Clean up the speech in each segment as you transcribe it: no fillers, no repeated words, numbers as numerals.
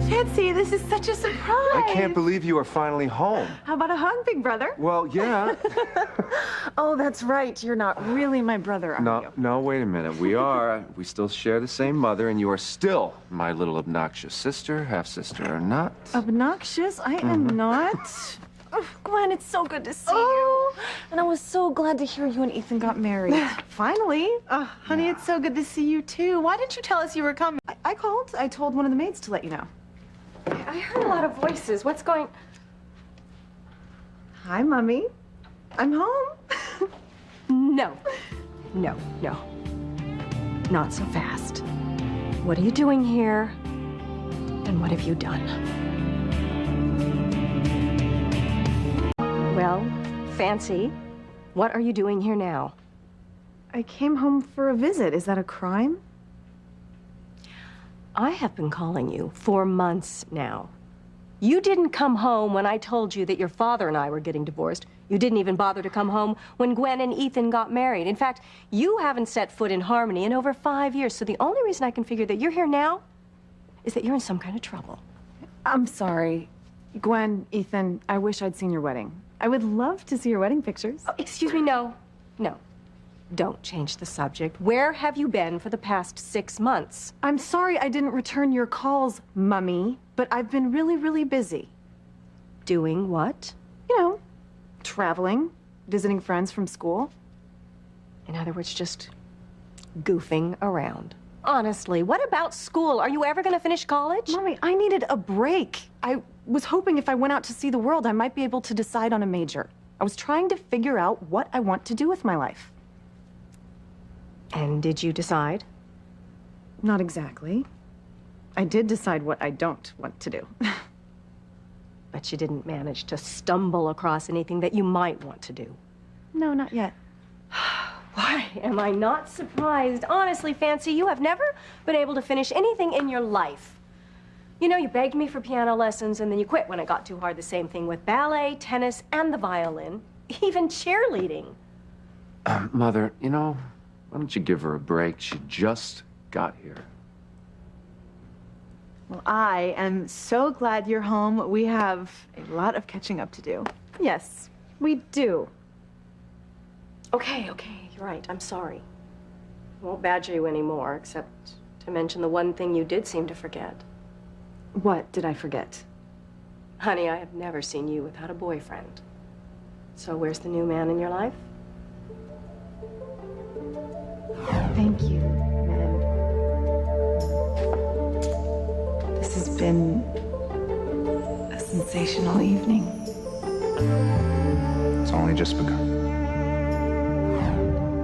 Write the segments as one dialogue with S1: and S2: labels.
S1: Fancy, this is such a surprise.
S2: I can't believe you are finally home.
S1: How about a hug, big brother?
S2: Well, yeah.
S1: Oh, that's right. You're not really my brother, are you?
S2: No, wait a minute. We are. We still share the same mother, and you are still my little obnoxious sister, half-sister, or not.
S1: Obnoxious? I am not. Oh, Gwen, it's so good to see you. And I was so glad to hear you and Ethan got married. Finally. Oh, honey, it's so good to see you, too. Why didn't you tell us you were coming? I called. I told one of the maids to let you know.
S3: I heard a lot of voices. What's going...
S1: Hi, Mummy. I'm home.
S3: No. Not so fast. What are you doing here? And what have you done? Well, Fancy, what are you doing here now?
S1: I came home for a visit. Is that a crime?
S3: I have been calling you for months now. You didn't come home when I told you that your father and I were getting divorced. You didn't even bother to come home when Gwen and Ethan got married. In fact, you haven't set foot in Harmony in over 5 years, so the only reason I can figure that you're here now is that you're in some kind of trouble.
S1: I'm sorry. Gwen, Ethan, I wish I'd seen your wedding. I would love to see your wedding pictures.
S3: Oh, excuse me, no. Don't change the subject. Where have you been for the past 6 months?
S1: I'm sorry I didn't return your calls, Mummy, but I've been really, really busy.
S3: Doing what?
S1: You know, traveling, visiting friends from school.
S3: In other words, just goofing around. Honestly, what about school? Are you ever going to finish college?
S1: Mommy, I needed a break. I was hoping if I went out to see the world, I might be able to decide on a major. I was trying to figure out what I want to do with my life.
S3: And did you decide?
S1: Not exactly. I did decide what I don't want to do.
S3: But you didn't manage to stumble across anything that you might want to do.
S1: No, not yet.
S3: Why am I not surprised? Honestly, Fancy, you have never been able to finish anything in your life. You know, you begged me for piano lessons, and then you quit when it got too hard. The same thing with ballet, tennis, and the violin. Even cheerleading.
S2: Mother, you know, why don't you give her a break? She just got here.
S4: Well, I am so glad you're home. We have a lot of catching up to do.
S1: Yes, we do.
S3: Okay, you're right. I'm sorry. I won't badger you anymore, except to mention the one thing you did seem to forget.
S1: What did I forget?
S3: Honey, I have never seen you without a boyfriend. So where's the new man in your life?
S1: Thank you, Ned. This has been a sensational evening.
S2: It's only just begun.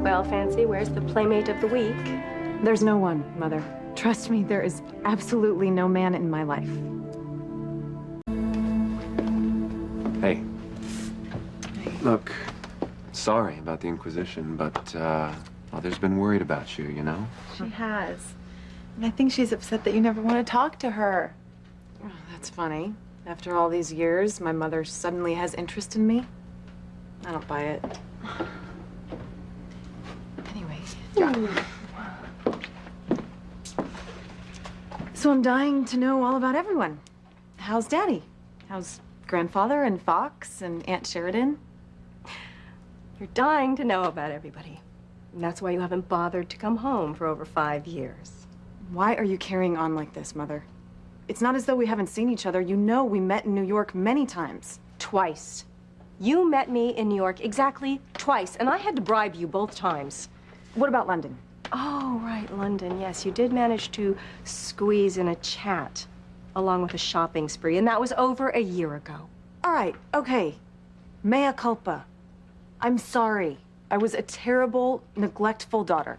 S3: Well, Fancy, where's the playmate of the week?
S1: There's no one, Mother. Trust me, there is absolutely no man in my life.
S2: Hey. Look, sorry about the Inquisition, but, Mother's been worried about you, you know?
S4: She has. And I think she's upset that you never want to talk to her.
S1: Oh, that's funny. After all these years, my mother suddenly has interest in me. I don't buy it. Anyway. So I'm dying to know all about everyone. How's Daddy? How's Grandfather and Fox and Aunt Sheridan?
S3: You're dying to know about everybody. And that's why you haven't bothered to come home for over 5 years.
S1: Why are you carrying on like this, Mother? It's not as though we haven't seen each other. You know we met in New York many times.
S3: Twice. You met me in New York exactly twice, and I had to bribe you both times.
S1: What about London?
S3: Oh, right, London. Yes, you did manage to squeeze in a chat along with a shopping spree, and that was over a year ago.
S1: All right, okay. Mea culpa. I'm sorry. I was a terrible, neglectful daughter.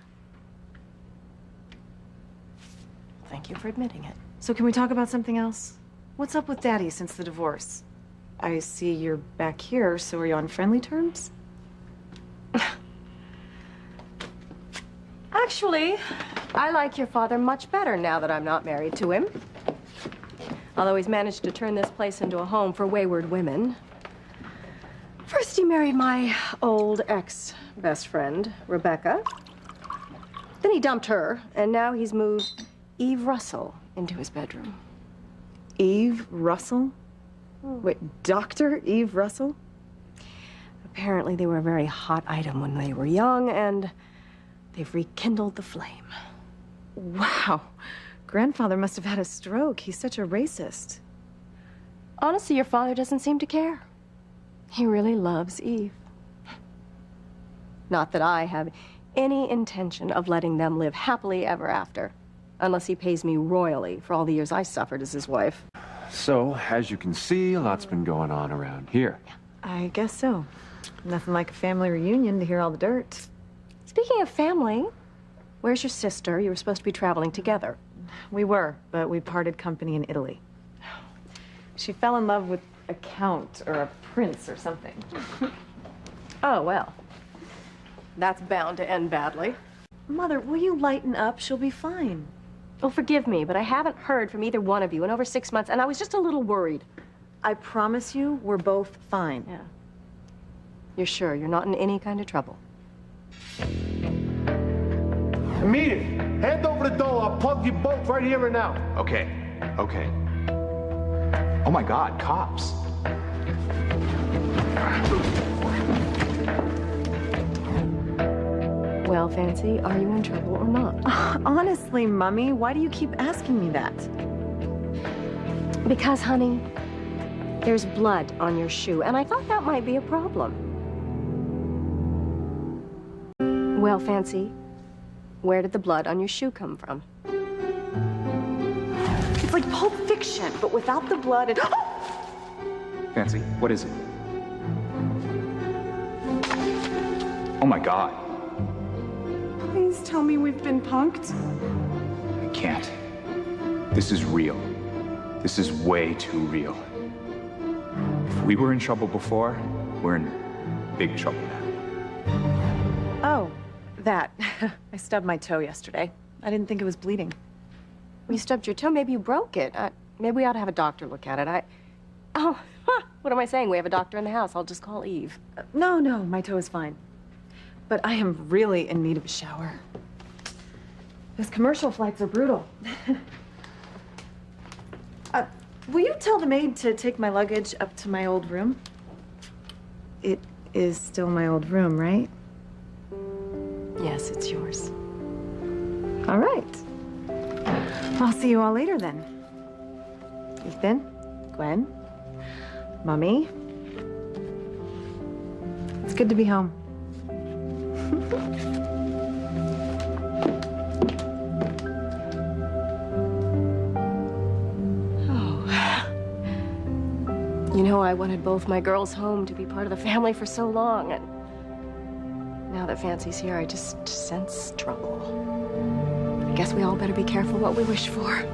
S3: Thank you for admitting it.
S1: So can we talk about something else? What's up with Daddy since the divorce? I see you're back here, so are you on friendly terms?
S3: Actually, I like your father much better now that I'm not married to him. Although he's managed to turn this place into a home for wayward women. First, he married my old ex-best friend, Rebecca. Then he dumped her, and now he's moved Eve Russell into his bedroom.
S1: Eve Russell? Wait, Dr. Eve Russell?
S3: Apparently they were a very hot item when they were young, and they've rekindled the flame.
S1: Wow. Grandfather must have had a stroke. He's such a racist.
S3: Honestly, your father doesn't seem to care. He really loves Eve. Not that I have any intention of letting them live happily ever after, unless he pays me royally for all the years I suffered as his wife.
S2: So, as you can see, a lot's been going on around here.
S1: I guess so. Nothing like a family reunion to hear all the dirt.
S3: Speaking of family, where's your sister? You were supposed to be traveling together.
S1: We were, but we parted company in Italy. She fell in love with a count or a prince or something.
S3: Oh, well. That's bound to end badly.
S1: Mother, will you lighten up? She'll be fine.
S3: Oh, forgive me, but I haven't heard from either one of you in over 6 months, and I was just a little worried.
S1: I promise you, we're both fine.
S3: Yeah. You're sure you're not in any kind of trouble?
S5: Immediate. Hand over the dough. I'll plug you both right here and now.
S6: Okay, okay. Oh my God, cops.
S3: Well, Fancy, are you in trouble or not?
S1: Honestly, Mummy, why do you keep asking me that?
S3: Because, honey, there's blood on your shoe, and I thought that might be a problem. Well, Fancy, where did the blood on your shoe come from?
S1: It's like Pulp Fiction, but without the blood and...
S6: Fancy, what is it? Oh my God.
S1: Please tell me we've been punked.
S6: I can't. This is real. This is way too real. If we were in trouble before, we're in big trouble now.
S1: Oh, that. I stubbed my toe yesterday. I didn't think it was bleeding.
S3: You stubbed your toe. Maybe you broke it. Maybe we ought to have a doctor look at it. Oh, what am I saying? We have a doctor in the house. I'll just call Eve.
S1: No, my toe is fine. But I am really in need of a shower. Those commercial flights are brutal. Will you tell the maid to take my luggage up to my old room? It is still my old room, right?
S3: Yes, it's yours.
S1: All right. I'll see you all later then. Ethan, Gwen, Mummy. It's good to be home.
S3: You know, I wanted both my girls home to be part of the family for so long, and now that Fancy's here, I just sense trouble. I guess we all better be careful what we wish for.